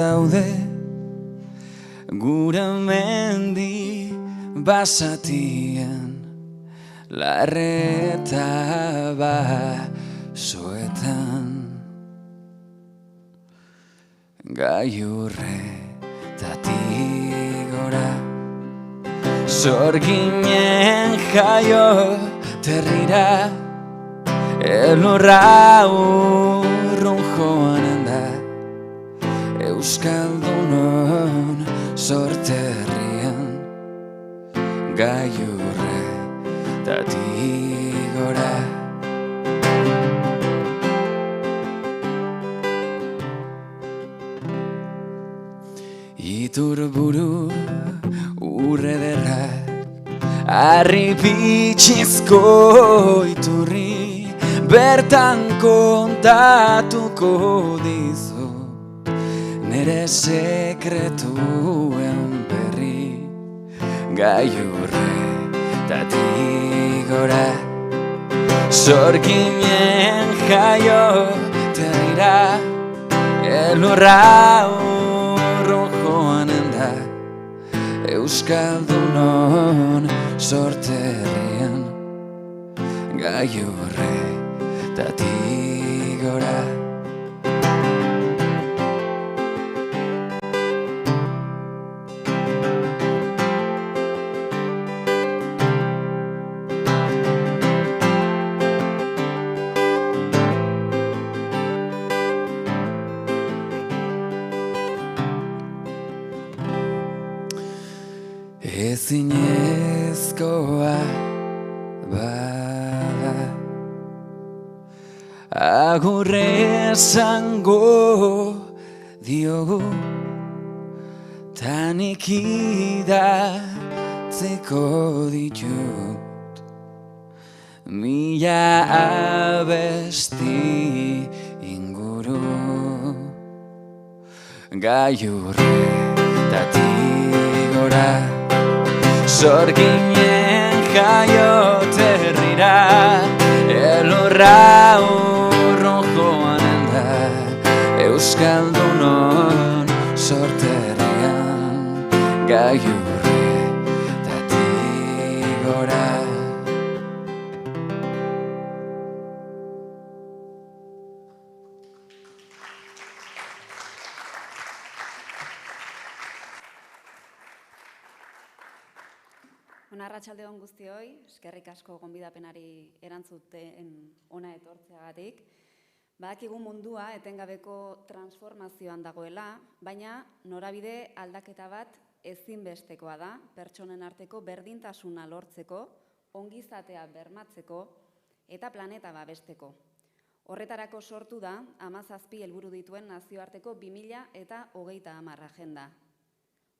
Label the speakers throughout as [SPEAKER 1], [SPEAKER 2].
[SPEAKER 1] daude gure mendi basatien larreta basoetan gailurretatik gora sorginen jaio terrira elurra urrun joanen da Euskaldunon sorterrian gailurretatik gora Iturburu urrederrak Arripitxizko iturri bertan kontatuko dizut nere sekretuen berri gailurretatik gora sorginen jaio terrira elurra urrun joanen da Euskaldunon sorterrian gailurretatik gora Ezinezkoa bada agurre esango diogu tanik idatzeko ditut mila abesti inguru gailurretatik gora sorginen jaio terrira elurra urrun joanen da Euskaldunon sorterrian gailurretatik gora
[SPEAKER 2] Arratsaldeon guztioi, eskerrik asko gonbidapenari erantzuten ona etortzeagatik. Badakigu mundua etengabeko transformazioan dagoela, baina norabide aldaketa bat ezinbestekoa da pertsonen arteko berdintasuna lortzeko, ongizatea bermatzeko eta planeta babesteko. Horretarako sortu da 17 helburu dituen nazioarteko 2030 agenda.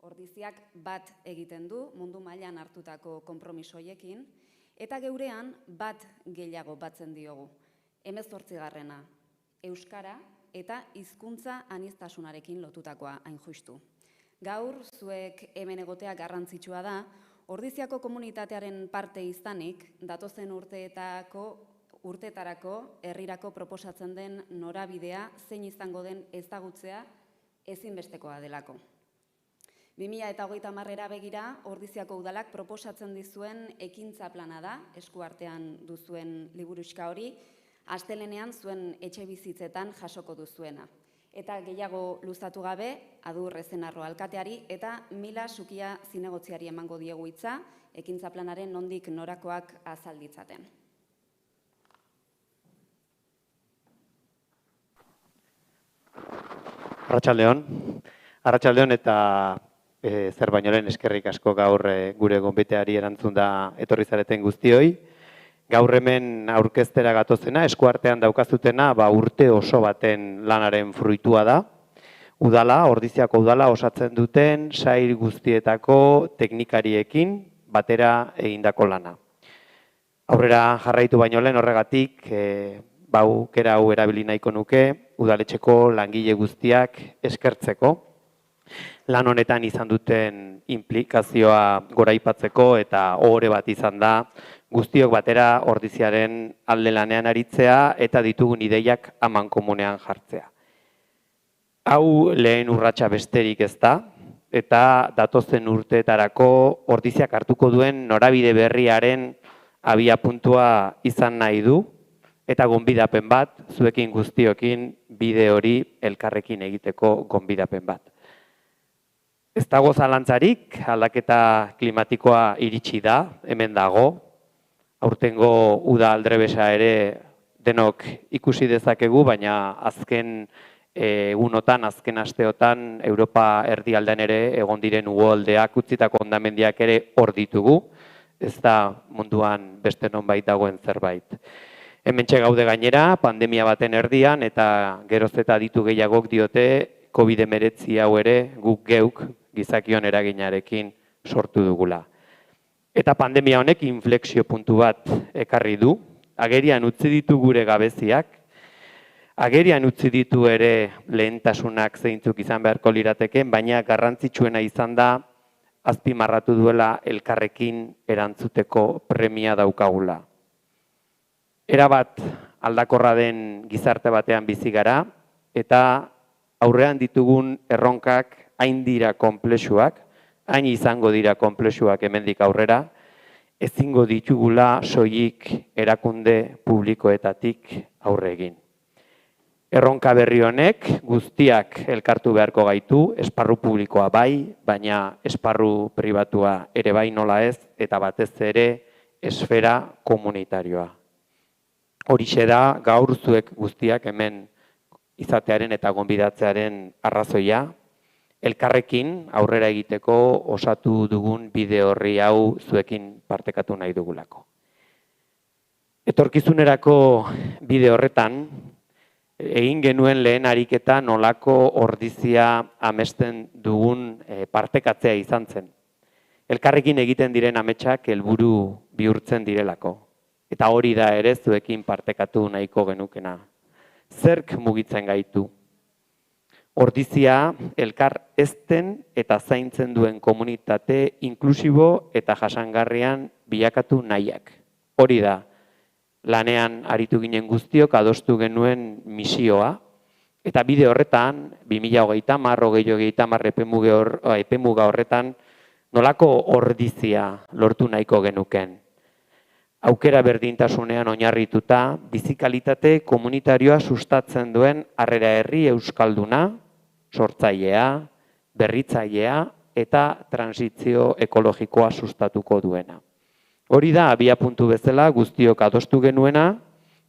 [SPEAKER 2] Ordiziak bat egiten du mundu mailan hartutako konpromiso hoiekin eta geurean bat gehiago batzen diogu. 18. Euskara eta hizkuntza aniztasunarekin lotutakoa hain justu. Gaur zuek hemen egotea garrantzitsua da, Ordiziako komunitatearen parte izanik datozen urteetarako herrirako proposatzen den norabidea zein izango den ezagutzea ezinbestekoa delako. 2030 begira, Ordiziako udalak proposatzen dizuen ekintza plana da, eskuartean duzuen liburuxka hori, astelenean zuen etxebizitzetan jasoko duzuena. Eta gehiago luzatu gabe, Adur Ezenarro alkateari eta Mila Sukia zinegotziari emango diegu hitza, ekintza planaren nondik norakoak azalditzaten.
[SPEAKER 3] Arratsaldeon eta zer baino lehen eskerrik asko gaur gure gonbiteari erantzun da etorri zareten guztioi. Gaur hemen aurkeztera gatozena, eskuartean daukazutena, urte oso baten lanaren fruitua da. Udala, Ordiziako udala osatzen duten sail guztietako teknikariekin batera egindako lana. Aurrera jarraitu baino lehen horregatik, aukera hau erabili nahiko nuke, udaletxeko langile guztiak eskertzeko. Lan honetan izan duten implikazioa goraipatzeko eta ohore bat izan da guztiok batera Ordiziaren alde lanean aritzea eta ditugun ideiak amankomunean jartzea. Hau lehen urratsa besterik ez da, eta datozen urteetarako ordiziak hartuko duen norabide berriaren abiapuntua izan nahi du, eta gonbidapen bat, zuekin guztiokin bide hori elkarrekin egiteko gonbidapen bat. Ez dago zalantzarik, aldaketa klimatikoa iritsi da, hemen dago, aurtengo uda aldrebesa ere denok ikusi dezakegu, baina azken egunotan, azken asteotan, Europa erdialdean ere egon diren uholdeak utzitako hondamendiak ere hor ditugu, ez da munduan beste nonbait dagoen zerbait. Hementxe gaude gainera, pandemia baten erdian, eta geroz eta aditu gehiagok diote COVID-19 hau ere guk geuk gizakion eraginarekin sortu dugula. Eta pandemia honek inflexio puntu bat ekarri du, agerian utzi ditu gure gabeziak, agerian utzi ditu ere lehentasunak zeintzuk izan beharko lirateken, baina garrantzitsuena izan da azpimarratu duela elkarrekin erantzuteko premia daukagula. Erabat aldakorra den gizarte batean bizi gara, eta aurrean ditugun erronkak hain dira konplexuak, hain izango dira konplexuak hemendik aurrera, ezingo ditugula soilik erakunde publikoetatik aurre egin. Erronka berri honek guztiak elkartu beharko gaitu, esparru publikoa bai, baina esparru pribatua ere bai nola ez, eta batez ere esfera komunitarioa. Horixe da gaur zuek guztiak hemen izatearen eta gonbidatzearen arrazoia, elkarrekin aurrera egiteko osatu dugun bide horri hau zuekin partekatu nahi dugulako. Etorkizunerako bide horretan, egin genuen lehen ariketa nolako ordizia amesten dugun partekatzea izan zen. Elkarrekin egiten diren ametsak helburu bihurtzen direlako. Eta hori da ere zuekin partekatu nahiko genukena. Zerk mugitzen gaitu? Ordizia elkar ezten eta zaintzen duen komunitate inklusibo eta jasangarrian bilakatu nahiak. Hori da, lanean aritu ginen guztiok adostu genuen misioa, eta bide horretan, 2030 epemuga horretan, nolako ordizia lortu nahiko genuken. Aukera berdintasunean oinarrituta, bizikalitate komunitarioa sustatzen duen harrera herri euskalduna, sortzailea, berritzailea eta transizio ekologikoa sustatuko duena. Hori da, abiapuntu bezala guztiok adostu genuena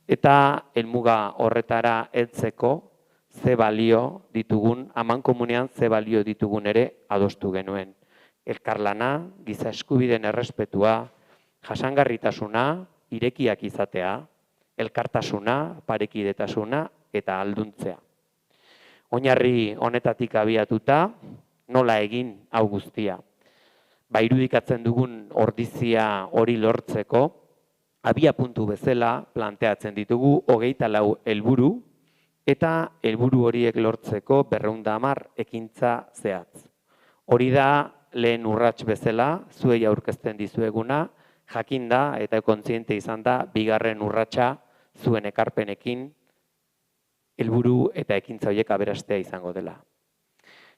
[SPEAKER 3] eta helmuga horretara heltzeko ze balio ditugun, amankomunean ze balio ditugun ere adostu genuen. Elkarlana, giza eskubideen errespetua, jasangarritasuna, irekiak izatea, elkartasuna, parekidetasuna eta alduntzea. Oinarri honetatik abiatuta, nola egin hau guztia. Irudikatzen dugun ordizia hori lortzeko, abiapuntu bezala planteatzen ditugu 24 helburu eta helburu horiek lortzeko 210 ekintza zehatz. Hori da lehen urrats bezala, zuei aurkezten dizueguna, jakinda eta kontziente izan da, bigarren urratsa zuen ekarpenekin helburu eta ekintza horiek aberastea izango dela.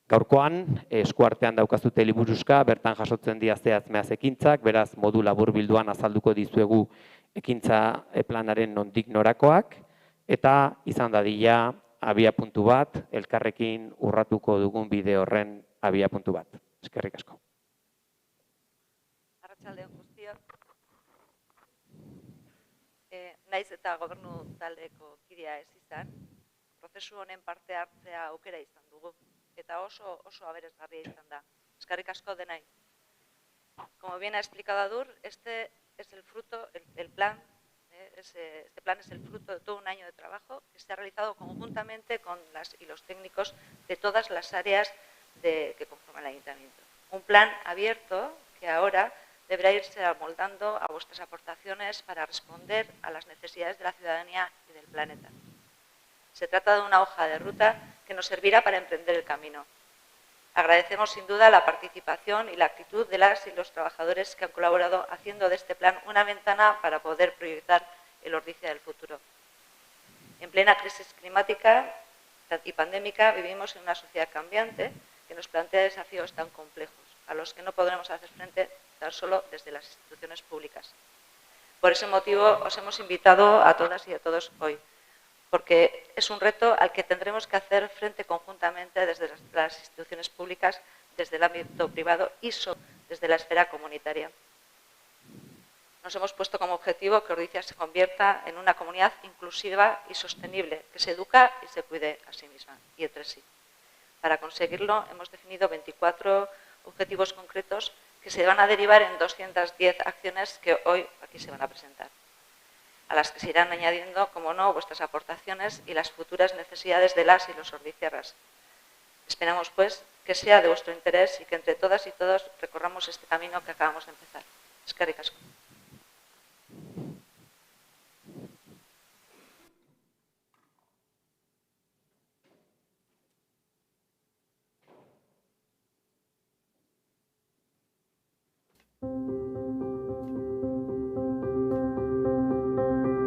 [SPEAKER 3] Gaurkoan, eskuartean daukazute liburuska, bertan jasotzen dira zehatz mehaz ekintzak, beraz modu laburbilduan azalduko dizuegu ekintza planaren nondik norakoak, eta izan dadila abiapuntu bat, elkarrekin urratuko dugun bide horren abiapuntu bat. Eskerrik asko.
[SPEAKER 4] Arratsaldeon guztiok. Naiz eta gobernu taldeko kidea ez izan, prozesu honen parte hartzea aukera izan dugu, eta oso aberasgarria izan da. Eskerrik asko denai. Como bien ha explicado Adur, este es el fruto, el plan, este plan es el fruto de todo un año de trabajo que se ha realizado conjuntamente con las y los técnicos de todas las áreas que conforman el ayuntamiento. Un plan abierto que ahora deberá irse amoldando a vuestras aportaciones para responder a las necesidades de la ciudadanía y del planeta. Se trata de una hoja de ruta que nos servirá para emprender el camino. Agradecemos sin duda la participación y la actitud de las y los trabajadores que han colaborado haciendo de este plan una ventana para poder proyectar el Ordizia del futuro. En plena crisis climática, y pandémica vivimos en una sociedad cambiante que nos plantea desafíos tan complejos, a los que no podremos hacer frente tan solo desde las instituciones públicas. Por ese motivo os hemos invitado a todas y a todos hoy, porque es un reto al que tendremos que hacer frente conjuntamente desde las instituciones públicas, desde el ámbito privado y desde la esfera comunitaria. Nos hemos puesto como objetivo que Ordizia se convierta en una comunidad inclusiva y sostenible, que se educa y se cuide a sí misma y entre sí. Para conseguirlo hemos definido 24 objetivos concretos que se van a derivar en 210 acciones que hoy aquí se van a presentar, a las que se irán añadiendo, como no, vuestras aportaciones y las futuras necesidades de las y los ordiciarras. Esperamos, pues, que sea de vuestro interés y que entre todas y todos recorramos este camino que acabamos de empezar. Eskerrik asko.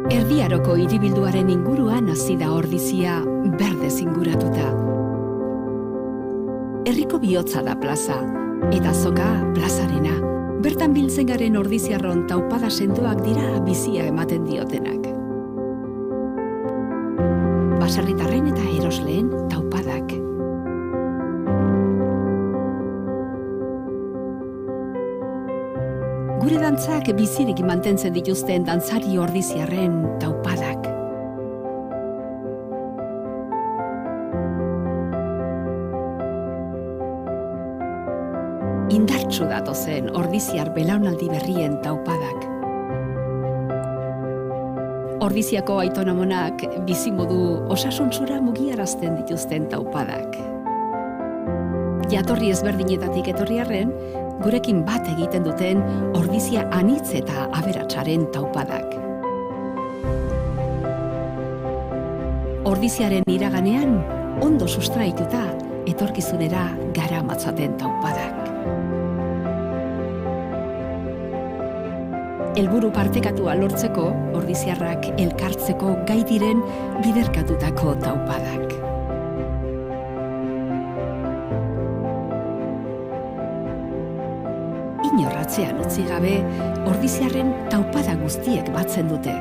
[SPEAKER 5] Erdi Aroko hiribilduaren inguruan hasi da Ordizia berdez inguratuta. Herriko bihotza da plaza, eta azoka plazarena. Bertan biltzen garen ordiziarron taupada sendoak dira bizia ematen diotenak. Baserritarren eta erosleen taupadak. Gure dantzak bizirik mantentzen dituzten dantzari ordiziarren taupadak. Indartsu datozen ordiziar belaunaldi berrien taupadak. Ordiziako aitonamonak bizimodu osasuntsura mugiarazten dituzten taupadak. Jatorri ezberdinetatik etorri arren, gurekin bat egiten duten ordizia anitz eta aberatsaren taupadak. Ordiziaren iraganean, ondo sustraituta, etorkizunera garamatzaten taupadak. Helburu partekatua lortzeko, ordiziarrak elkartzeko gai diren biderkatutako taupadak. Inorratzean utzi gabe, ordiziarren taupada guztiek batzen dute.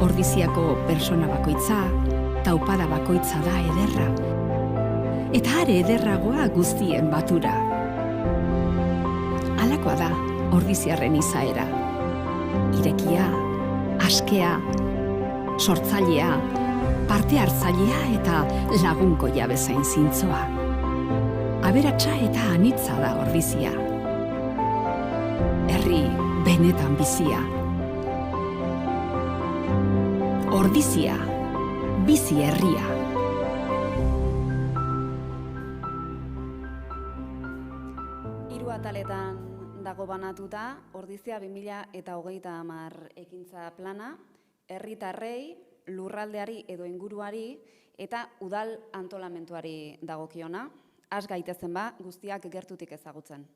[SPEAKER 5] Ordiziako persona bakoitza, taupada bakoitza da ederra. Eta are ederragoa guztien batura. Halakoa da ordiziarren izaera. Irekia, askea, sortzailea, parte hartzailea eta lagunkoia bezain zintzoa. Aberatsa eta anitza da ordizia. Herri benetan bizia. Ordizia, bizi herria.
[SPEAKER 2] Hiru ataletan dago banatuta, Ordizia 2030 ekintza plana, herritarrei, lurraldeari edo inguruari eta udal antolamentuari dagokiona. Has gaitezen ba, guztiak gertutik ezagutzen.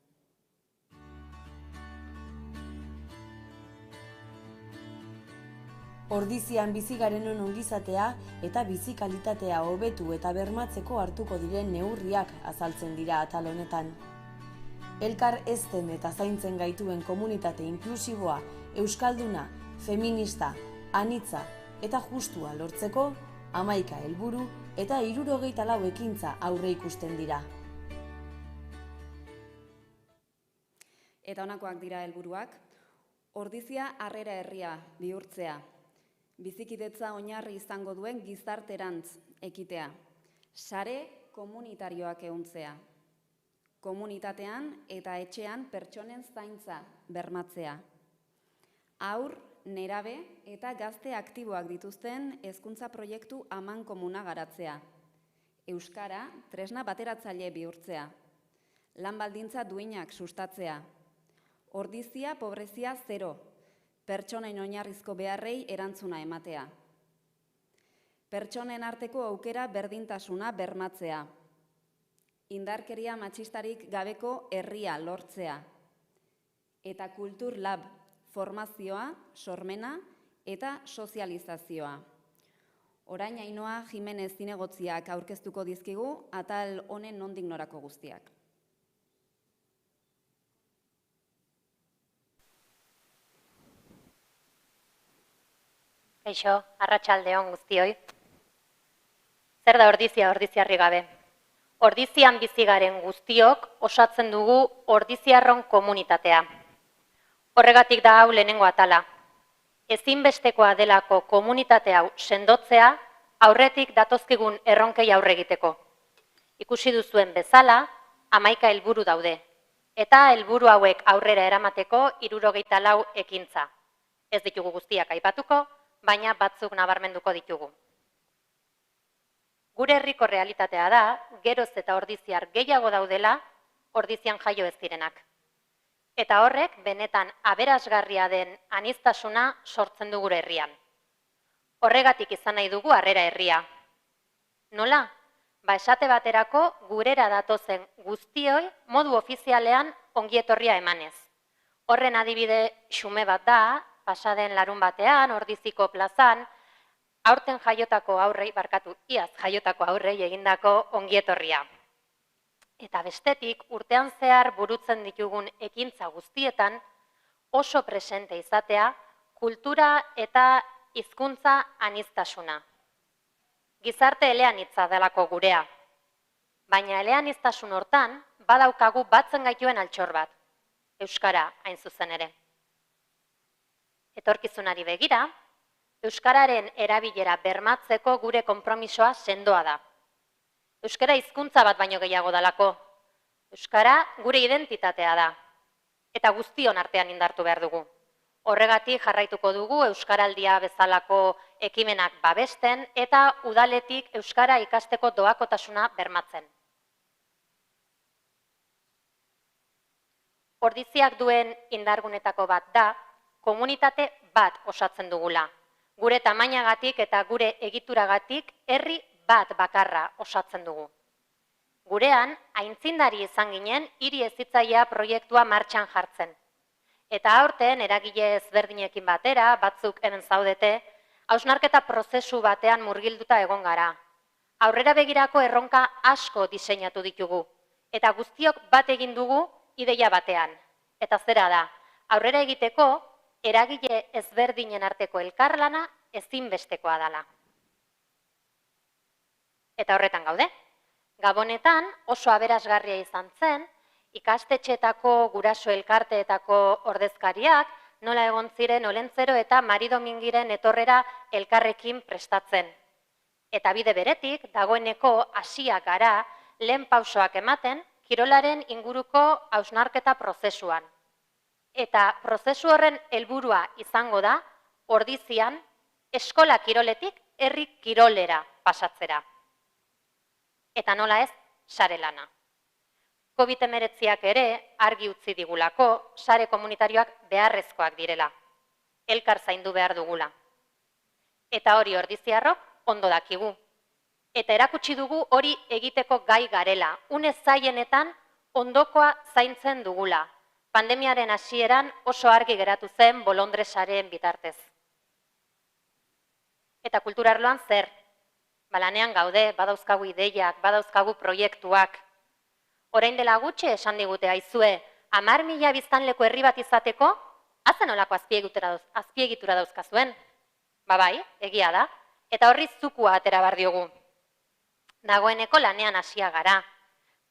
[SPEAKER 6] Ordizian bizi garenon ongizatea eta bizi kalitatea hobetu eta bermatzeko hartuko diren neurriak azaltzen dira atal honetan. Elkar hezten eta zaintzen gaituen komunitate inklusiboa, euskalduna, feminista, anitza eta justua lortzeko 11 helburu eta 74 ekintza aurre ikusten dira.
[SPEAKER 2] Eta honakoak dira helburuak. Ordizia harrera herria bihurtzea. Bizikidetza oinarri izango duen gizarterantz ekitea. Sare komunitarioak ehuntzea. Komunitatean eta etxean pertsonen zaintza bermatzea. Haur, nerabe eta gazte aktiboak dituzten hezkuntza proiektu amankomuna garatzea. Euskara tresna bateratzaile bihurtzea. Lan baldintza duinak sustatzea. Ordizia pobrezia zero. Pertsonen oinarrizko beharrei erantzuna ematea. Pertsonen arteko aukera berdintasuna bermatzea. Indarkeria matxistarik gabeko herria lortzea. Eta kultur lab, formazioa, sormena eta sozializazioa. Orain Ainhoa Jimenez zinegotziak aurkeztuko dizkigu atal honen nondik norako guztiak.
[SPEAKER 7] Kaixo, arratsaldeon guztioi. Zer da ordizia ordiziarri gabe? Ordizian bizi garen guztiok osatzen dugu ordiziarron komunitatea. Horregatik da hau lehenengo atala. Ezinbestekoa delako komunitate hau sendotzea aurretik datozkigun erronkei aurre egiteko. Ikusi duzuen bezala, 11 helburu daude. Eta helburu hauek aurrera eramateko 74 ekintza. Ez ditugu guztiak aipatuko, baina batzuk nabarmenduko ditugu. Gure herriko realitatea da, geroz eta ordiziar gehiago daudela, ordizian jaio ez direnak. Eta horrek, benetan aberasgarria den aniztasuna sortzen du gure herrian. Horregatik izan nahi dugu harrera herria. Nola? Esate baterako gurera datozen guztioi modu ofizialean ongietorria emanez. Horren adibide xume bat da, pasaden larun batean, Ordiziko plazan, aurten iaz jaiotako aurrei egindako ongietorria. Eta bestetik, urtean zehar burutzen ditugun ekintza guztietan, oso presente izatea, kultura eta hizkuntza aniztasuna. Gizarte eleanitza delako gurea. Baina eleaniztasun hortan, badaukagu batzen gaituen altxor bat. Euskara hain zuzen ere. Etorkizunari begira, euskararen erabilera bermatzeko gure konpromisoa sendoa da. Euskara hizkuntza bat baino gehiago dalako. Euskara gure identitatea da. Eta guztion artean indartu behar dugu. Horregatik jarraituko dugu euskaraldia bezalako ekimenak babesten eta udaletik euskara ikasteko doakotasuna bermatzen. Ordiziak duen indargunetako bat da, komunitate bat osatzen dugula. Gure tamainagatik eta gure egituragatik herri bat bakarra osatzen dugu. Gurean, aintzindari izan ginen hiri hezitzailea proiektua martxan jartzen. Eta aurten eragile ezberdinekin batera, batzuk hemen zaudete, hausnarketa prozesu batean murgilduta egon gara. Aurrera begirako erronka asko diseinatu ditugu. Eta guztiok bat egin dugu ideia batean. Eta zera da, aurrera egiteko, eragile ezberdinen arteko elkarlana ezinbestekoa dela. Eta horretan gaude. Gabonetan oso aberasgarria izan zen, ikastetxeetako guraso elkarteetako ordezkariak nola egon ziren Olentzero eta Mari Domingiren etorrera elkarrekin prestatzen. Eta bide beretik, dagoeneko hasiak gara lehen pausoak ematen kirolaren inguruko hausnarketa prozesuan. Eta prozesu horren helburua izango da, Ordizian, eskola kiroletik herri kirolera pasatzera. Eta nola ez, sare lana. COVID-19 ere argi utzi digulako, sare komunitarioak beharrezkoak direla. Elkar zaindu behar dugula. Eta hori ordiziarrok ondo dakigu. Eta erakutsi dugu hori egiteko gai garela. Une zaienetan ondokoa zaintzen dugula. Pandemiaren hasieran oso argi geratu zen bolondresaren bitartez. Eta kulturarloan zer? Lanean gaude, badauzkagu ideiak, badauzkagu proiektuak. Orain dela gutxi esan digute aizue, 10.000 biztanleko herri bat izateko, hazen olako azpiegitura dauzkazuen. Bai, egia da, eta horri zukua atera behar diogu. Dagoeneko lanean hasia gara,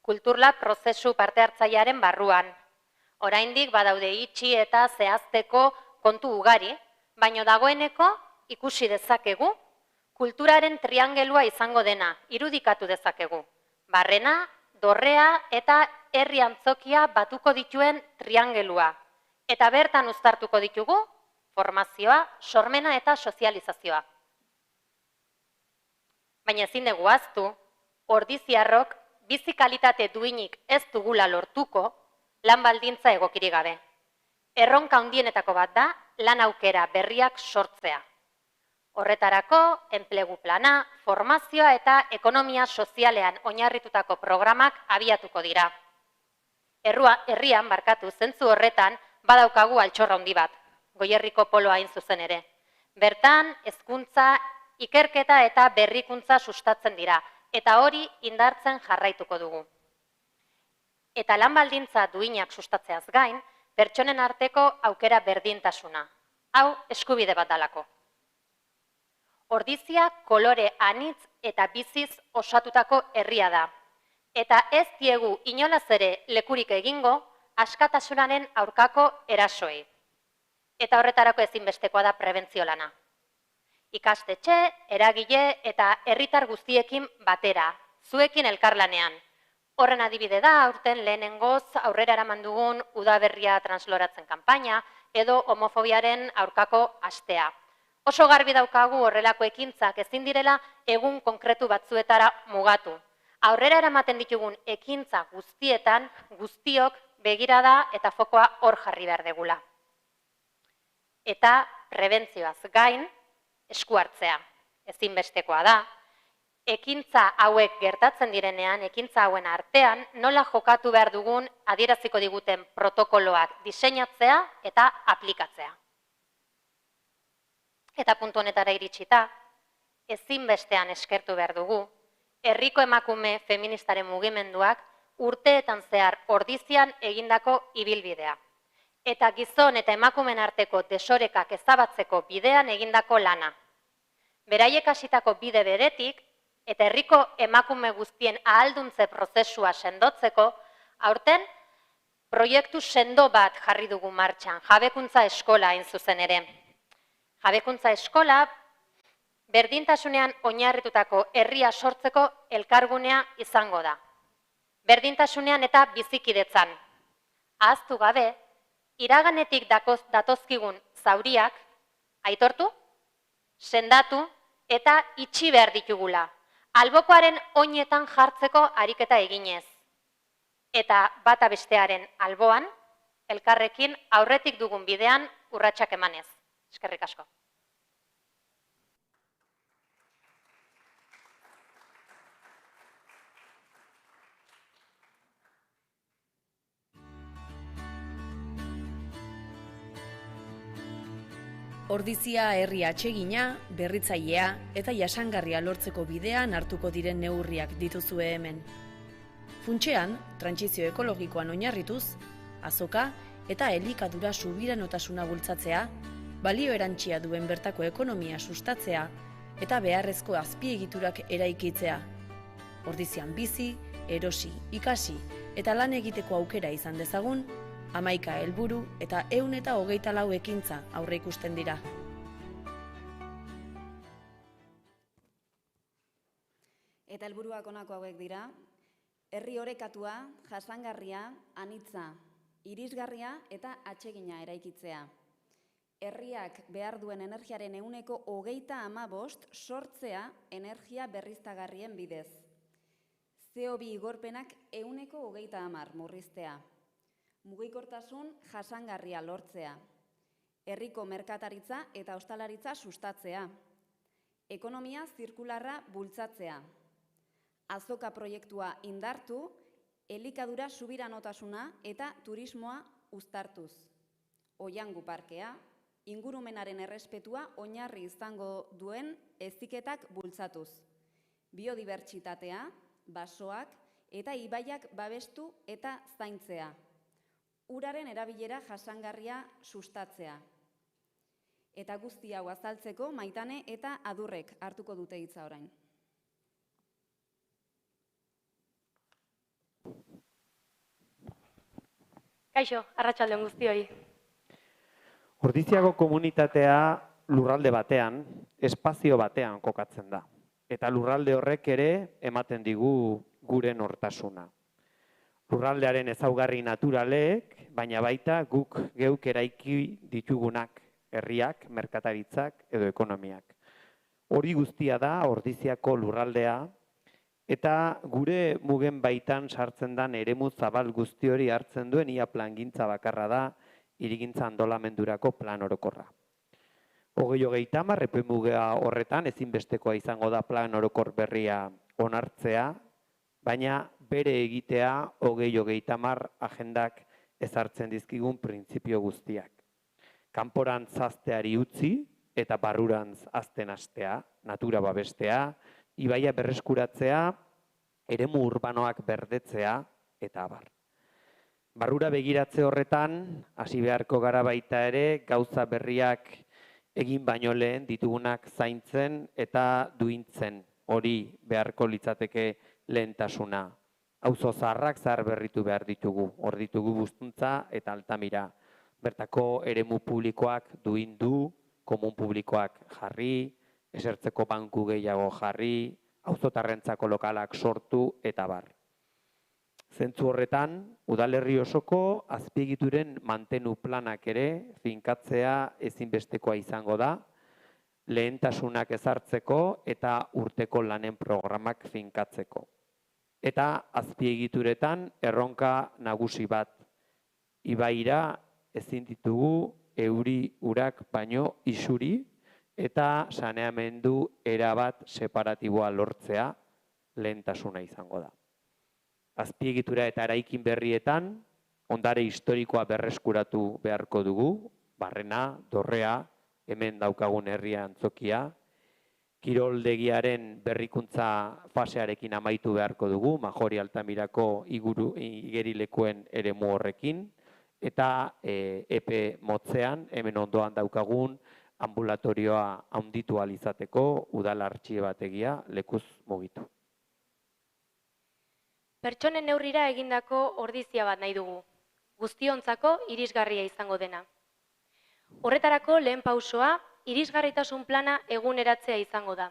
[SPEAKER 7] kulturla prozesu parte hartzailearen barruan. Oraindik badaude itxi eta zehazteko kontu ugari, baino dagoeneko ikusi dezakegu, kulturaren triangelua izango dena, irudikatu dezakegu. Barrena, dorrea eta herri antzokia batuko dituen triangelua. Eta bertan uztartuko ditugu, formazioa, sormena eta sozializazioa. Baina ezin dugu ahaztu, ordiziarrok bizi kalitate duinik ez dugula lortuko, lan baldintza egokirik gabe. Erronka handienetako bat da, lan aukera berriak sortzea. Horretarako, enplegu plana, formazioa eta ekonomia sozialean oinarritutako programak abiatuko dira. Herrian, zentzu horretan, badaukagu altxorra handi bat, Goierriko poloa hain zuzen ere. Bertan, hezkuntza, ikerketa eta berrikuntza sustatzen dira, eta hori indartzen jarraituko dugu. Eta lan baldintza duinak sustatzeaz gain, pertsonen arteko aukera berdintasuna. Hau eskubide bat dalako. Ordizia kolore anitz eta biziz osatutako herria da. Eta ez diegu inolaz ere lekurik egingo askatasunaren aurkako erasoei. Eta horretarako ezinbestekoa da prebentzio lana. Ikastetxe, eragile eta herritar guztiekin batera, zuekin elkarlanean. Horren adibide da, aurten lehenengoz aurrera eraman dugun udaberria transloratzen kanpaina edo homofobiaren aurkako astea. Oso garbi daukagu horrelako ekintzak ezin direla egun konkretu batzuetara mugatu. Aurrera eramaten ditugun ekintza guztietan, guztiok begirada eta fokoa hor jarri behar degula. Eta prebentzioaz gain, esku hartzea, ezinbestekoa da. Ekintza hauek gertatzen direnean, ekintza hauen artean, nola jokatu behar dugun adieraziko diguten protokoloak diseinatzea eta aplikatzea. Eta puntu honetara iritsita, ezinbestean eskertu behar dugu, herriko emakume feministaren mugimenduak urteetan zehar ordizian egindako ibilbidea. Eta gizon eta emakumen arteko desorekak ezabatzeko bidean egindako lana. Beraiek hasitako bide beretik, eta herriko emakume guztien ahalduntze prozesua sendotzeko, aurten proiektu sendo bat jarri dugu martxan, jabekuntza eskola hain zuzen ere. Jabekuntza eskola, berdintasunean oinarritutako herria sortzeko elkargunea izango da. Berdintasunean eta bizikidetzan. Ahaztu gabe, iraganetik datozkigun zauriak, aitortu, sendatu eta itxi behar ditugula. Albokoaren oinetan jartzeko ariketa eginez. Eta bata bestearen alboan, elkarrekin aurretik dugun bidean urratsak emanez. Eskerrik asko.
[SPEAKER 6] Ordizia herri atsegina, berritzailea eta jasangarria lortzeko bidean hartuko diren neurriak dituzue hemen. Funtsean, trantsizio ekologikoan oinarrituz, azoka eta elikadura subiranotasuna bultzatzea, balio erantsia duen bertako ekonomia sustatzea eta beharrezko azpiegiturak eraikitzea. Ordizian bizi, erosi, ikasi eta lan egiteko aukera izan dezagun, 11 helburu eta 124 ekintza aurre ikusten dira.
[SPEAKER 2] Eta helburuak honako hauek dira: herri orekatua, jasangarria, anitza, irisgarria eta atsegina eraikitzea. Herriak behar duen energiaren 25% sortzea energia berriztagarrien bidez. CO2 igorpenak 130 murriztea. Mugikortasun jasangarria lortzea. Herriko merkataritza eta ostalaritza sustatzea. Ekonomia zirkularra bultzatzea. Azoka proiektua indartu, elikadura subiranotasuna eta turismoa uztartuz. Oiangu parkea, ingurumenaren errespetua oinarri izango duen heziketak bultzatuz. Biodibertsitatea, basoak eta ibaiak babestu eta zaintzea. Uraren erabilera jasangarria sustatzea. Eta guzti hau azaltzeko Maitane eta Adurrek hartuko dute hitza orain.
[SPEAKER 8] Kaixo, arratsalde on guztioi.
[SPEAKER 3] Ordiziako komunitatea lurralde batean, espazio batean kokatzen da. Eta lurralde horrek ere ematen digu gure nortasuna. Lurraldearen ezaugarri naturalek, baina baita guk geuk eraiki ditugunak, herriak, merkataritzak edo ekonomiak. Hori guztia da Ordiziako lurraldea, eta gure mugen baitan sartzen den eremu zabal guzti hori hartzen duen ia plangintza bakarra da hirigintza antolamendurako plan orokorra. 2030 epemuga horretan ezinbestekoa izango da plan orokor berria onartzea, baina bere egitea 2030 agendak ezartzen dizkigun printzipio guztiak. Kanporantz zazteari utzi, eta barrurantz azten hastea, natura babestea, ibaia berreskuratzea, eremu urbanoak berdetzea, eta abar. Barrura begiratze horretan, hasi beharko gara baita ere, gauza berriak egin baino lehen ditugunak zaintzen eta duintzen, hori beharko litzateke lehentasuna. Auzo zaharrak zahar berritu behar ditugu, hor ditugu Bustuntza eta Altamira. Bertako eremu publikoak duindu, komun publikoak jarri, esertzeko banku gehiago jarri, auzotarrentzako lokalak sortu eta bar. Zentzu horretan, udalerri osoko azpiegituren mantenu planak ere finkatzea ezinbestekoa izango da, lehentasunak ezartzeko eta urteko lanen programak finkatzeko. Eta azpiegituretan erronka nagusi bat, ibaira ezin ditugu euri urak baino isuri eta saneamendu erabat separatiboa lortzea lehentasuna izango da. Azpiegitura eta eraikin berrietan, ondare historikoa berreskuratu beharko dugu, Barrena, Dorrea, hemen daukagun herria Antzokia, kiroldegiaren berrikuntza fasearekin amaitu beharko dugu, Majori Altamirako igerilekuen eremu horrekin, eta epe motzean, hemen ondoan daukagun, ambulatorioa handitu ahal izateko udal artxibategia lekuz mugitu.
[SPEAKER 8] Pertsonen neurrira egindako ordizia bat nahi dugu, guztiontzako irisgarria izango dena. Horretarako lehen pausoa, irisgarritasun plana eguneratzea izango da.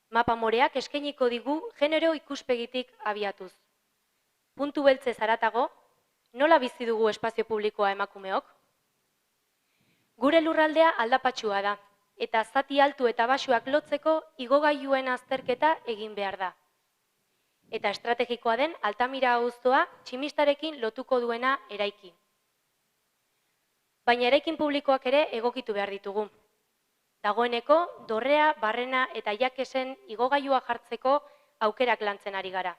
[SPEAKER 8] Mapa moreak eskainiko digu genero ikuspegitik abiatuz. Puntu beltzez haratago, nola bizi dugu espazio publikoa emakumeok? Gure lurraldea aldapatxua da, eta zati altu eta baxuak lotzeko igogailuen azterketa egin behar da. Eta estrategikoa den Altamira auzoa tximistarekin lotuko duena eraiki. Baina eraikin publikoak ere egokitu behar ditugu. Dagoeneko, Dorrea, Barrena eta Jakesen igogailua jartzeko aukerak lantzen ari gara.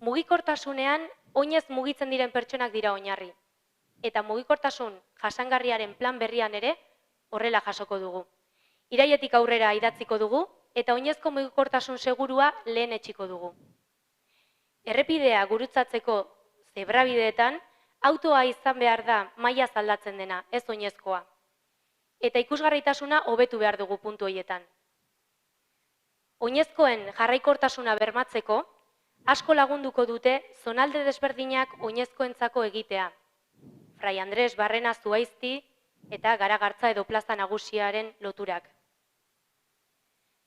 [SPEAKER 8] Mugikortasunean, oinez mugitzen diren pertsonak dira oinarri. Eta mugikortasun jasangarriaren plan berrian ere horrela jasoko dugu. Irailetik aurrera idatziko dugu, eta oinezko mugikortasun segurua lehen etxiko dugu. Errepidea gurutzatzeko zebrabideetan, autoa izan behar da maila aldatzen dena, ez oinezkoa. Eta ikusgarritasuna hobetu behar dugu puntu horietan. Oinezkoen jarraikortasuna bermatzeko, asko lagunduko dute zonalde desberdinak oinezkoentzako egitea. Fray Andres, Barrena, Zuaizti eta Garagartza edo plaza nagusiaren loturak.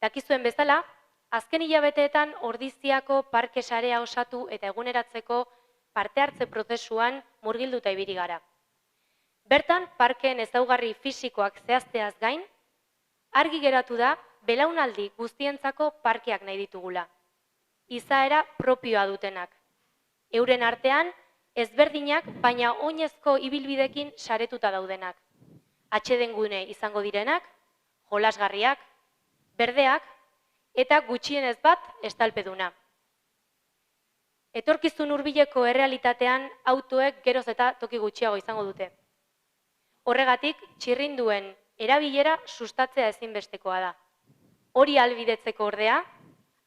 [SPEAKER 8] Dakizuen bezala, azken hilabeteetan Ordiziako parke sarea osatu eta eguneratzeko parte hartze prozesuan murgilduta ibili gara. Bertan, parkeen ezaugarri fisikoak zehazteaz gain, argi geratu da belaunaldi guztientzako parkeak nahi ditugula. Izaera propioa dutenak. Euren artean, ezberdinak, baina oinezko ibilbidekin saretuta daudenak. Atsedengune izango direnak, jolasgarriak, berdeak, eta gutxienez bat estalpeduna. Etorkizun hurbileko errealitatean autoek geroz eta toki gutxiago izango dute. Horregatik, txirrinduen erabilera sustatzea ezinbestekoa da. Hori ahalbidetzeko ordea,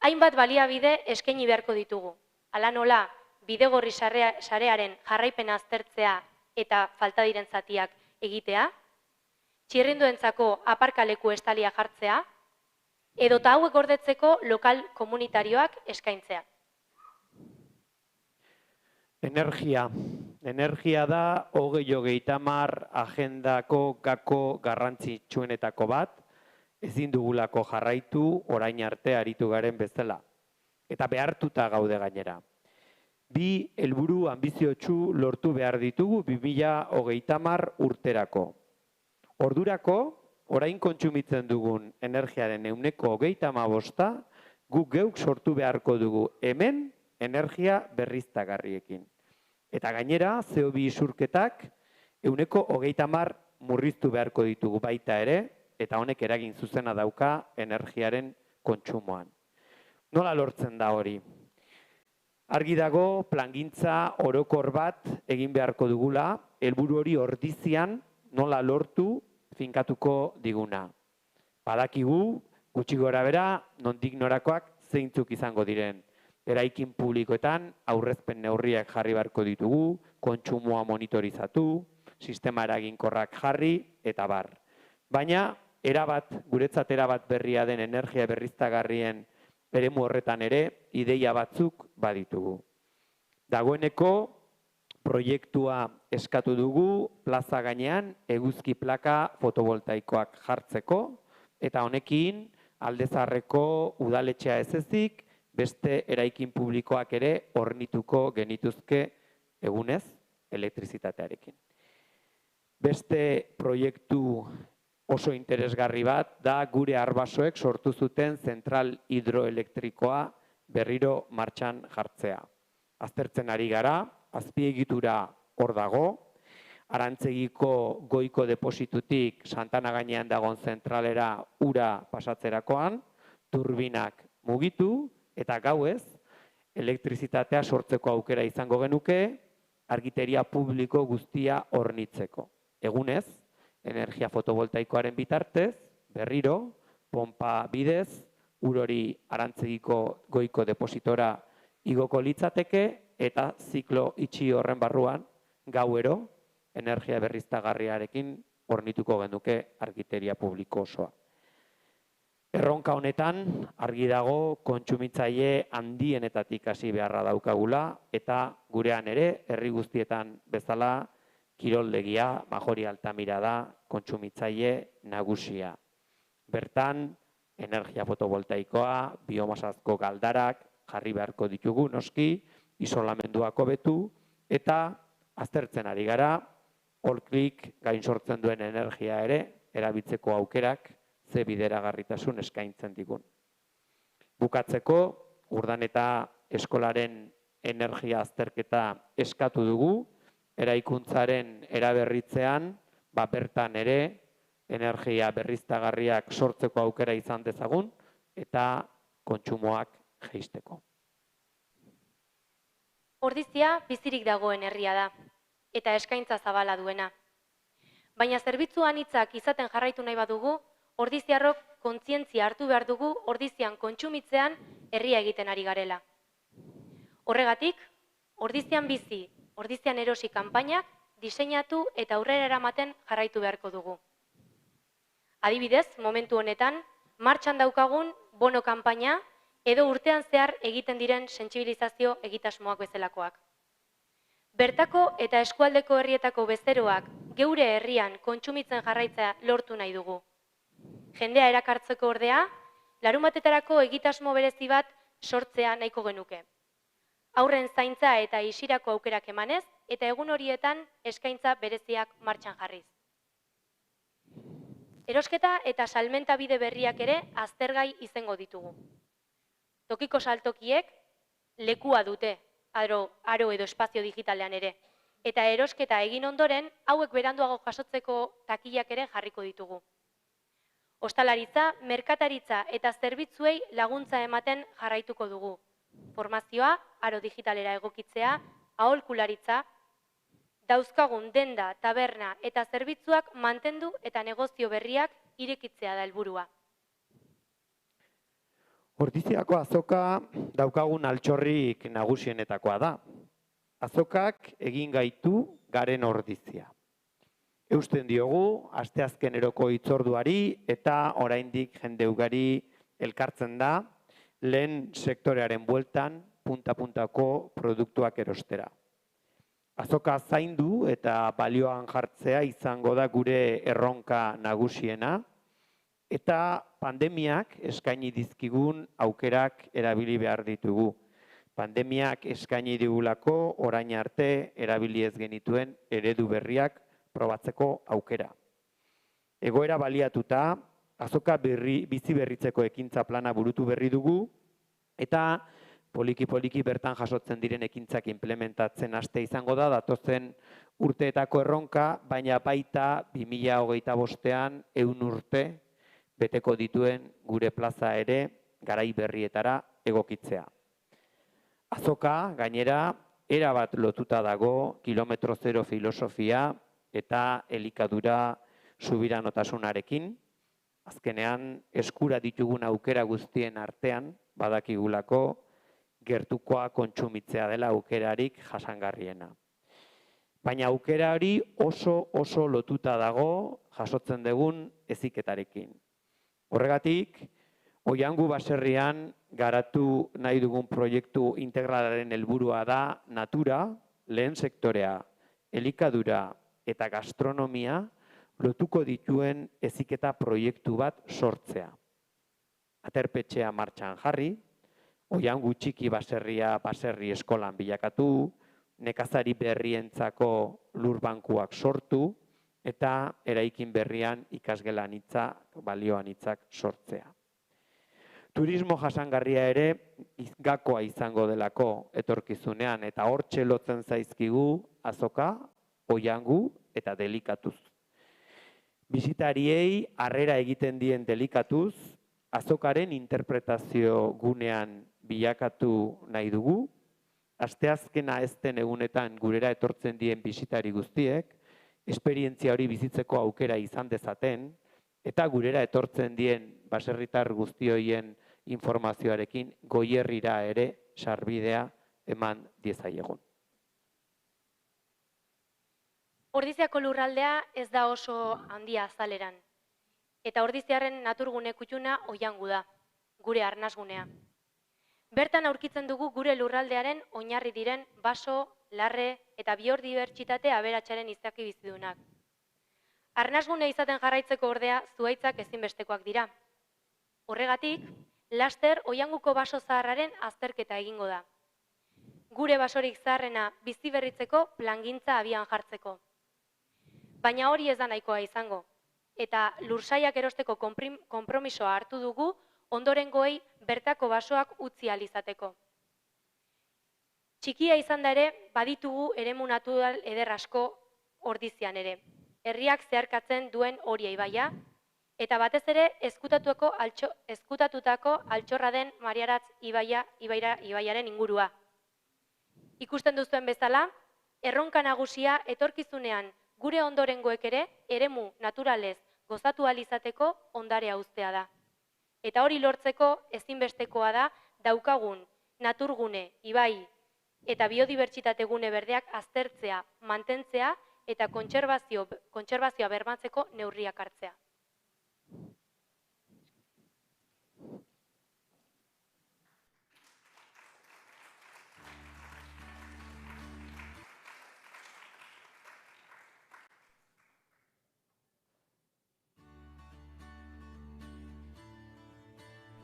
[SPEAKER 8] hainbat baliabide eskaini beharko ditugu. Hala nola, bidegorri sarearen jarraipena aztertzea eta falta diren zatiak egitea, txirrinduentzako aparkaleku estalia jartzea, edota hauek gordetzeko lokal komunitarioak eskaintzea.
[SPEAKER 3] Energia. Energia da 2030 agendako gako garrantzitsuenetako bat, ezin dugulako jarraitu orain arte aritu garen bezala. Eta behartuta gaude gainera. Bi helburu anbiziotsu lortu behar ditugu 2030 urterako. Ordurako, orain kontsumitzen dugun energiaren 25% guk geuk sortu beharko dugu hemen energia berriztagarriekin. Eta gainera, CO2 isurketak 30% murriztu beharko ditugu baita ere, eta honek eragin zuzena dauka energiaren kontsumoan. Nola lortzen da hori? Argi dago plangintza orokor bat egin beharko dugula, helburu hori Ordizian nola lortu finkatuko diguna. Badakigu, gutxi gora bera, nondik norakoak zeintzuk izango diren. Eraikin publikoetan aurrezpen neurriak jarri beharko ditugu, kontsumoa monitorizatu, sistema eraginkorrak jarri eta bar. Baina, guretzat erabat berria den energia berriztagarrien eremu horretan ere, ideia batzuk baditugu. Dagoeneko, proiektua eskatu dugu plaza gainean eguzki plaka fotovoltaikoak jartzeko, eta honekin Aldezaharreko udaletxea ez ezik, beste eraikin publikoak ere hornituko genituzke egunez elektrizitatearekin. Beste proiektu oso interesgarri bat da gure arbasoek sortu zuten zentral hidroelektrikoa berriro martxan jartzea. Aztertzen ari gara, azpiegitura hor dago, Arantzegiko goiko depositutik Santana gainean dagoen zentralera ura pasatzerakoan, turbinak mugitu eta gauez elektrizitatea sortzeko aukera izango genuke, argiteria publiko guztia hornitzeko. Egunez, energia fotovoltaikoaren bitartez, berriro, pompa bidez, urori Arantzegiko goiko depositora igoko litzateke eta ziklo itxi horren barruan gauero energia berriztagarriarekin hornituko genuke argiteria publiko osoa. Erronka honetan, argi dago kontsumitzaile handienetatik hasi beharra daukagula eta gurean ere, herri guztietan bezala, kiroldegia, Majori Altamira da kontsumitzaile nagusia. Bertan, energia fotovoltaikoa, biomasazko galdarak jarri beharko ditugu noski, isolamenduak hobetu eta aztertzen ari gara, Olklik gain sortzen duen energia ere, erabiltzeko aukerak ze bideragarritasun eskaintzen digun. Bukatzeko, Urdaneta eskolaren energia azterketa eskatu dugu, eraikuntzaren eraberritzean, bertan ere, energia berriztagarriak sortzeko aukera izan dezagun, eta kontsumoak jeisteko.
[SPEAKER 8] Ordizia bizirik dagoen herria da, eta eskaintza zabala duena. Baina zerbitzu anitzak izaten jarraitu nahi badugu, ordiziarrok kontzientzia hartu behar dugu ordizian kontsumitzean herria egiten ari garela. Horregatik, ordizian bizi, ordizian erosi kanpainak diseinatu eta aurrera eramaten jarraitu beharko dugu. Adibidez, momentu honetan, martxan daukagun bono kanpaina edo urtean zehar egiten diren sentsibilizazio egitasmoak bezalakoak. Bertako eta eskualdeko herrietako bezeroak geure herrian kontsumitzen jarraitzea lortu nahi dugu. Jendea erakartzeko ordea, larunbatetarako egitasmo berezi bat sortzea nahiko genuke. Haurren zaintza eta isirako aukerak emanez, eta egun horietan eskaintza bereziak martxan jarriz. Erosketa eta salmenta bide berriak ere aztergai izango ditugu. Tokiko saltokiek lekua dute, aro edo espazio digitalean ere, eta erosketa egin ondoren, hauek beranduago jasotzeko takilak ere jarriko ditugu. Ostalaritza, merkataritza eta zerbitzuei laguntza ematen jarraituko dugu. Formazioa, aro digitalera egokitzea, aholkularitza, dauzkagun denda, taberna eta zerbitzuak mantendu eta negozio berriak irekitzea da helburua.
[SPEAKER 3] Ordiziako azoka daukagun altxorrik nagusienetakoa da. Azokak egin gaitu garen ordizia. Eusten diogu, asteazkeneroko hitzorduari eta oraindik jende ugari elkartzen da, lehen sektorearen bueltan punta-puntako produktuak erostera. Azoka zaindu eta balioan jartzea izango da gure erronka nagusiena, eta pandemiak eskaini dizkigun aukerak erabili behar ditugu. Pandemiak eskaini digulako orain arte erabili ez genituen eredu berriak probatzeko aukera. Egoera baliatuta, azoka bizi berritzeko ekintza plana burutu berri dugu, eta poliki-poliki bertan jasotzen diren ekintzak implementatzen haste izango da, datozen urteetako erronka, baina baita 2025ean 100 urte beteko dituen gure plaza ere garai berrietara egokitzea. Azoka, gainera, erabat lotuta dago kilometro zero filosofia eta elikadura subiranotasunarekin, azkenean eskura ditugun aukera guztien artean badakigulako gertukoa kontsumitzea dela aukerarik jasangarriena. Baina aukera hori oso lotuta dago jasotzen dugun heziketarekin. Horregatik, Oiangu baserrian garatu nahi dugun proiektu integralaren helburua da natura, lehen sektorea, elikadura eta gastronomia lotuko dituen heziketa proiektu bat sortzea. Aterpetxea martxan jarri, Oiangu txiki baserria baserri eskolan bilakatu, nekazari berrientzako lurbankuak sortu eta eraikin berrian ikasgelan balioan hitzak sortzea. Turismo jasangarria ere gakoa izango delako etorkizunean eta hortxe lotzen zaizkigu azoka, Oiangu eta delikatuz. Bisitariei harrera egiten dien delikatuz, azokaren interpretazio gunean bilakatu nahi dugu, asteazkena ez den egunetan gurera etortzen dien bisitari guztiek, esperientzia hori bizitzeko aukera izan dezaten, eta gurera etortzen dien baserritar guztioien informazioarekin Goierrira ere sarbidea eman diezaiegun.
[SPEAKER 8] Ordiziako lurraldea ez da oso handia azaleran, eta Ordiziaren naturgune kutxuna Oiangu da, gure arnasgunea. Bertan aurkitzen dugu gure lurraldearen oinarri diren baso, larre eta biodibertsitate aberatsaren izaki bizidunak. Arnasgune izaten jarraitzeko ordea zuhaitzak ezinbestekoak dira. Horregatik, laster Oianguko baso zaharraren azterketa egingo da. Gure basorik zaharrena bizi berritzeko plangintza abian jartzeko. Baina hori ez da nahikoa izango, eta lursaiak erosteko konpromisoa hartu dugu ondorengoei bertako basoak utzi ahal izateko. Txikia izan da ere, baditugu eremu natural eder asko Ordizian ere. Herriak zeharkatzen duen Oria ibaia, eta batez ere ezkutatutako altxorra den Mariaratz ibaiaren ingurua. Ikusten duzuen bezala, erronka nagusia etorkizunean gure ondorengoek ere eremu naturalez gozatu ahal izateko ondarea uztea da. Eta hori lortzeko ezinbestekoa da daukagun naturgune, ibai eta biodibertsitate gune berdeak aztertzea, mantentzea eta kontserbazioa bermatzeko neurriak hartzea.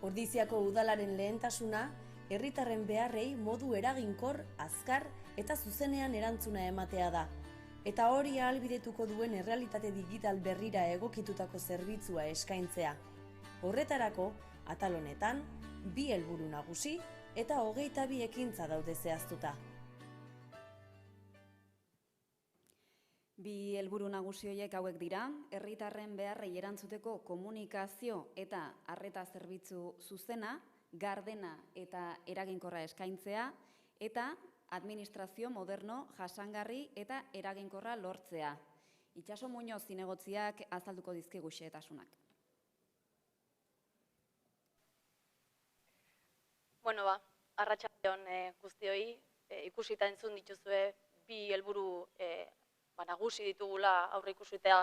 [SPEAKER 6] Ordiziako udalaren lehentasuna, herritarren beharrei modu eraginkor, azkar eta zuzenean erantzuna ematea da. Eta hori ahalbidetuko duen errealitate digital berrira egokitutako zerbitzua eskaintzea. Horretarako, atal honetan, 2 helburu nagusi eta 22 ekintza daude zehaztuta.
[SPEAKER 2] 2 helburu nagusi horiek hauek dira, herritarren beharrei erantzuteko komunikazio eta arreta zerbitzu zuzena, gardena eta eraginkorra eskaintzea, eta administrazio moderno, jasangarri eta eraginkorra lortzea. Itxaso Muñoz zinegotziak azalduko dizkigu xehetasunak.
[SPEAKER 9] Arratsalde on guztioi, ikusita entzun dituzue 2 helburu nagusi ditugula aurre ikusitea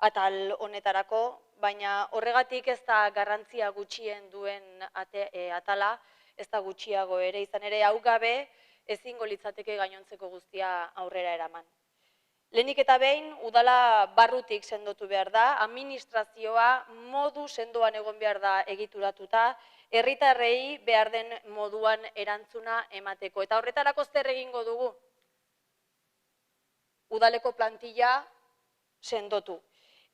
[SPEAKER 9] atal honetarako, baina horregatik ez da garrantzia gutxien duen atala, ez da gutxiago ere, izan ere hau gabe ezingo litzateke gainontzeko guztia aurrera eraman. Lehenik eta behin, udala barrutik sendotu behar da, administrazioa modu sendoan egon behar da egituratuta, herritarrei behar den moduan erantzuna emateko. Eta horretarako zer egingo dugu? Udaleko plantilla sendotu.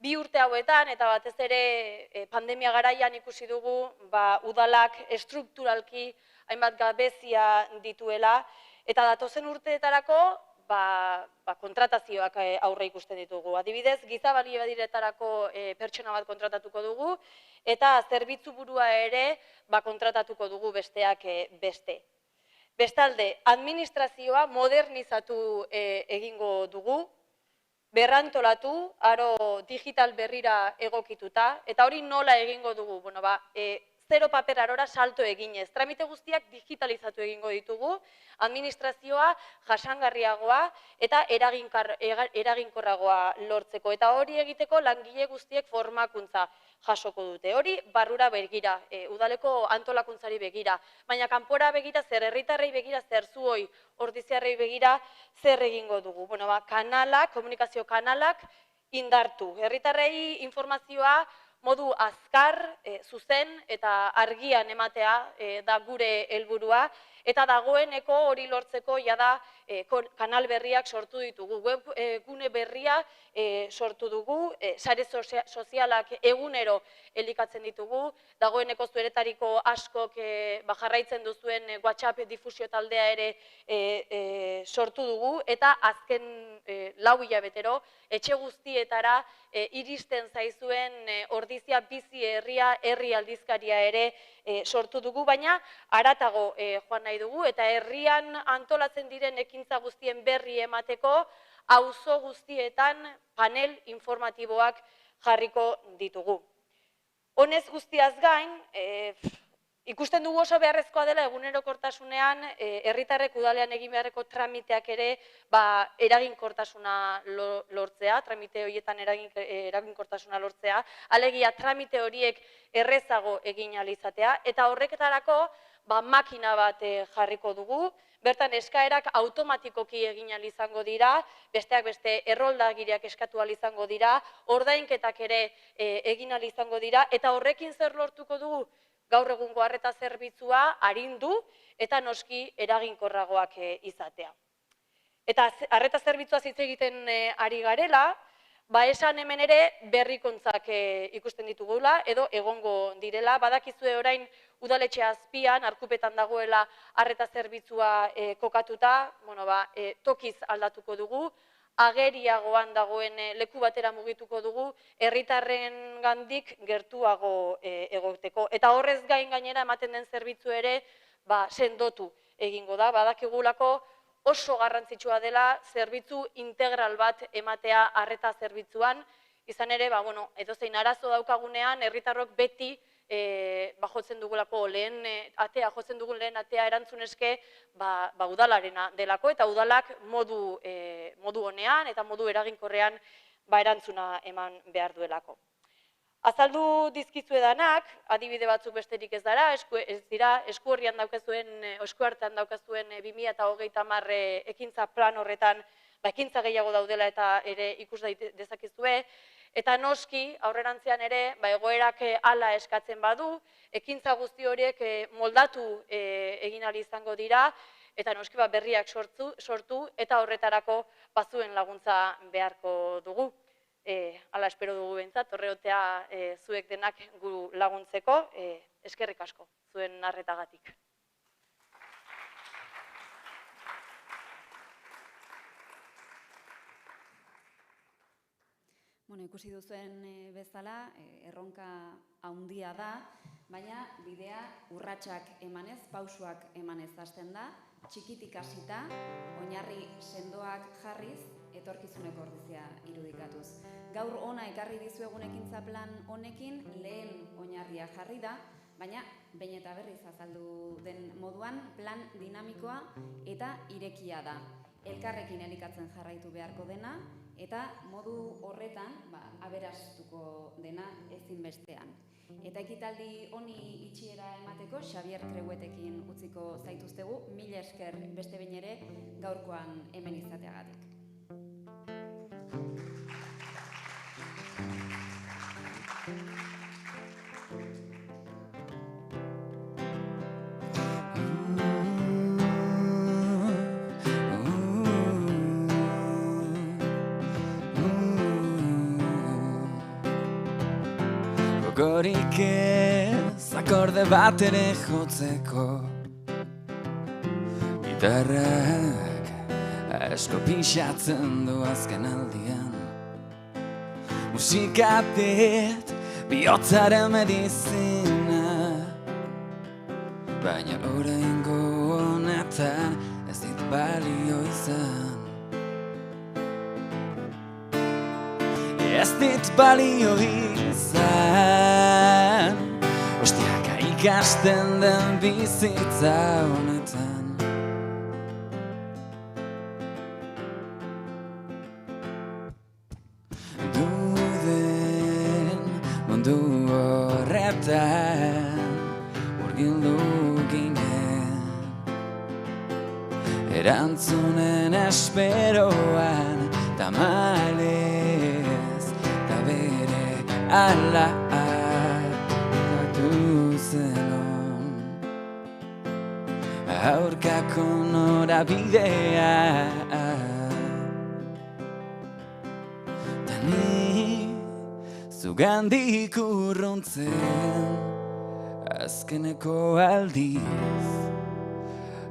[SPEAKER 9] 2 urte hauetan, eta batez ere pandemia garaian ikusi dugu, udalak estrukturalki hainbat gabezia dituela, eta datozen urteetarako kontratazioak aurre ikusten ditugu. Adibidez, giza baliabideetarako pertsona bat kontratatuko dugu, eta zerbitzu burua ere kontratatuko dugu besteak beste. Bestalde, administrazioa modernizatu egingo dugu, berrantolatu, aro digital berrira egokituta, eta hori nola egingo dugu? Bueno, zero paper arora salto eginez. Tramite guztiak digitalizatu egingo ditugu, administrazioa jasangarriagoa eta eraginkorragoa lortzeko. Eta hori egiteko langile guztiek formakuntza jasoko dute. Hori barrura begira, udaleko antolakuntzari begira, baina kanpora begira, zer herritarrei begira, zer zuoi ordiziarrei begira, zer egingo dugu. Bueno, kanalak, komunikazio kanalak indartu. Herritarrei informazioa modu azkar, zuzen eta argian ematea da gure helburua, eta dagoeneko hori lortzeko jada kanal berriak sortu ditugu, web gune berria sortu dugu, sare sozialak egunero elikatzen ditugu, dagoeneko zueretariko askok jarraitzen duzuen WhatsApp difusio taldea ere sortu dugu, eta azken 4 hilabetero etxe guztietara iristen zaizuen Ordizia bizi herria, herri aldizkaria ere sortu dugu, baina haratago joan nahi dugu, eta herrian antolatzen diren ekintza guztien berri emateko auzo guztietan panel informatiboak jarriko ditugu. Honez guztiaz gain, ikusten dugu oso beharrezkoa dela egunerokortasunean herritarrek udalean egin beharreko tramiteak ere eraginkortasuna lortzea, tramite horietan eraginkortasuna lortzea, alegia tramite horiek errezago egin ahal izatea, eta horreketarako makina bat jarriko dugu, bertan eskaerak automatikoki egin ahal izango dira, besteak beste erroldagiriak eskatu ahal izango dira, ordainketak ere egin ahal izango dira, eta horrekin zer lortuko dugu? Gaur egungo arreta zerbitzua arindu eta noski eraginkorragoak izatea. Eta arreta zerbitzua hitz egiten ari garela, esan hemen ere berrikuntzak ikusten ditugula edo egongo direla. Badakizue orain udaletxe azpian, Arkupetan dagoela arreta zerbitzua kokatuta, tokiz aldatuko dugu, ageriagoan dagoen leku batera mugituko dugu, herritarren gandik gertuago egoteko. Eta horrez gainera ematen den zerbitzu ere sendotu egingo da. Badakigulako oso garrantzitsua dela zerbitzu integral bat ematea arreta zerbitzuan, izan ere, edozein arazo daukagunean, herritarrok beti jotzen dugulako lehen atea erantzun eske udalarena delako, eta udalak modu honean eta modu eraginkorrean erantzuna eman behar duelako. Azaldu dizkizuedanak, adibide batzuk besterik ez dira, eskuartean daukazuen 2030 ekintza plan horretan ekintza gehiago daudela eta ere ikus dezakezue, eta noski aurrerantzean ere egoerak hala eskatzen badu, ekintza guzti horiek moldatu egin ahal izango dira, eta noski berriak sortu eta horretarako bazuen laguntza beharko dugu. Hala espero dugu behintzat, horreotea zuek denak gu laguntzeko, eskerrik asko zuen arretagatik.
[SPEAKER 2] Ikusi duzuen bezala, erronka handia da, baina bidea urratsak emanez, pausuak emanez hasten da, txikitik hasita, oinarri sendoak jarriz, etorkizuneko ordizia irudikatuz. Gaur hona ekarri dizuegun ekintza plan honekin lehen oinarria jarri da, baina behin eta berriz azaldu den moduan plan dinamikoa eta irekia da. Elkarrekin elikatzen jarraitu beharko dena, eta modu horretan aberastuko dena ezinbestean. Eta ekitaldi honi itxiera emateko Xabier Kreuetekin utziko zaituztegu, mila esker beste behin ere gaurkoan hemen izateagatik.
[SPEAKER 1] Gogorik ez akorde bat ere jotzeko, gitarrak asko pixatzen du azken aldian, musikatik bihotzaren medizina, baina oraingo honetan ez dit balio izan. dit balio izan, ostiaka ikasten den bizitza honetan. Duden mundu horretan murgildu ginen, erantzunen esperoan tamalez da bere ala gatu zenon. Aurkako norabidea ta ni zugandik urruntzen azkeneko aldiz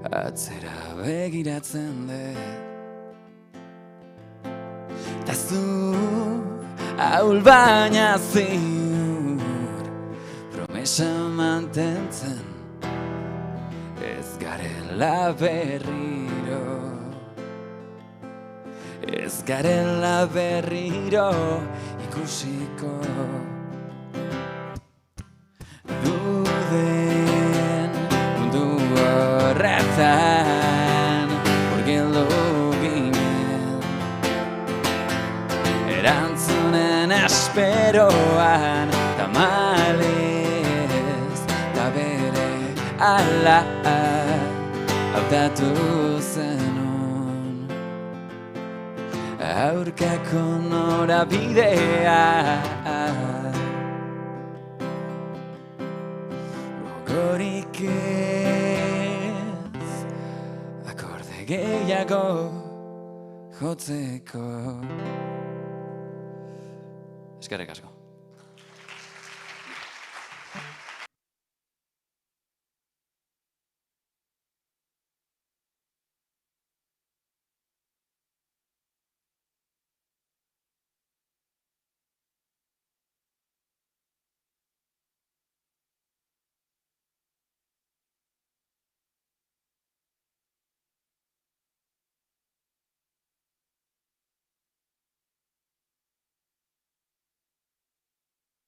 [SPEAKER 1] atzera begiratzen dut. Ta zu ahul baina ziur promesa mantentzen ez garela berriro, ez garela berriro ikusiko. Duden mundu horretan murgildu ginen, erantzunen esperoan tamalez da bere ala hautatu zenon. Aurkako norabidea gogorik ez akorde gehiago jotzeko. Eskerrik asko.